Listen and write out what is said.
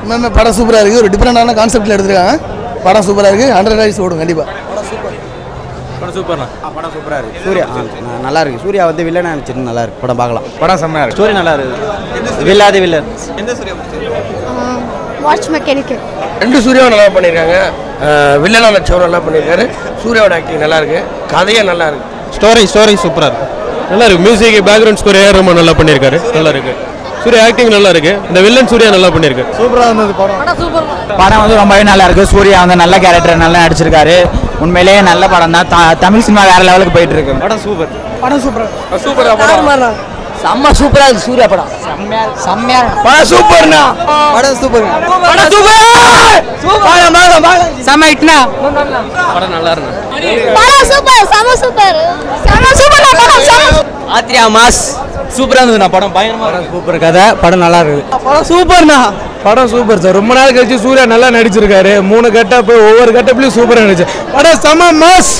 இன்னுமே படம் சூப்பராக இருக்குது. ஒரு டிஃப்ரெண்டான கான்செப்ட்டில் எடுத்துருக்காங்க. படம் சூப்பராக இருக்குது. 100 days ஓடும் கண்டிப்பாக. படம் சூப்பர்ண்ணா. படம் சூப்பராக இருக்குது. சூர்யா நல்லா இருக்குது. சூர்யா வந்து வில்லனாக நினச்சிட்டு நல்லா இருக்குது. படம் பார்க்கலாம். படம் செம்மையாக இருக்குது. ஸ்டோரி நல்லா இருக்குது. வில்லாத வில்லன். எந்த சூர்யா வாட்ச் மெக்கானிக். ரெண்டு சூர்யாவும் நல்லா பண்ணியிருக்காங்க. வில்லனா நடிச்சவர் நல்லா பண்ணியிருக்காரு. சூர்யாவோட ஆக்டிங் நல்லா இருக்கு. கதையே நல்லா இருக்கு. ஸ்டோரி சூப்பராக இருக்கு. நல்லா இருக்கு. மியூசிக் பேக்ரவுண்ட் ஸ்கோர் ரொம்ப நல்லா பண்ணியிருக்காரு. நல்லா இருக்கு. சூர்யா ஆக்டிங் நல்லா இருக்கு. இந்த வில்லன் சூர்யா நல்லா பண்ணியிருக்கு. சூப்பராக இருந்தது படம். படம் வந்து ரொம்பவே நல்லா இருக்கு. சூர்யா வந்து நல்ல கேரக்டர் நல்லா நடிச்சிருக்காரு. உண்மையிலேயே நல்ல படம் தான். தமிழ் சினிமா வேற லெவலுக்கு போயிட்டு இருக்கு. படம் சூப்பர். படம் சூப்பராக சூப்பரா செம்ம சூப்பரா இருக்கு. சூர்யா படம் செம்மையா படம் சூப்பர்ண்ணா. படம் சூப்பர். படம் சூப்பர். செம்ம ஹிட்னா. படம் நல்லா இருக்கு. படம் சூப்பர். செம சூப்பர். செம சூப்பர் படம். ஆத்ரியா மாஸ் சூப்பரா இருந்ததுண்ணா. படம் பயங்கரமா இருக்கு. சூப்பர் கதை. படம் நல்லா இருக்குது. படம் சூப்பர்ண்ணா. படம் சூப்பர் சார். ரொம்ப நாள் கழிச்சு சூர்யா நல்லா நடிச்சிருக்காரு. 3 கட்டப் ஒவ்வொரு கட்டப்லயும் சூப்பராக நடிச்சு. படம் செம மாஸ்.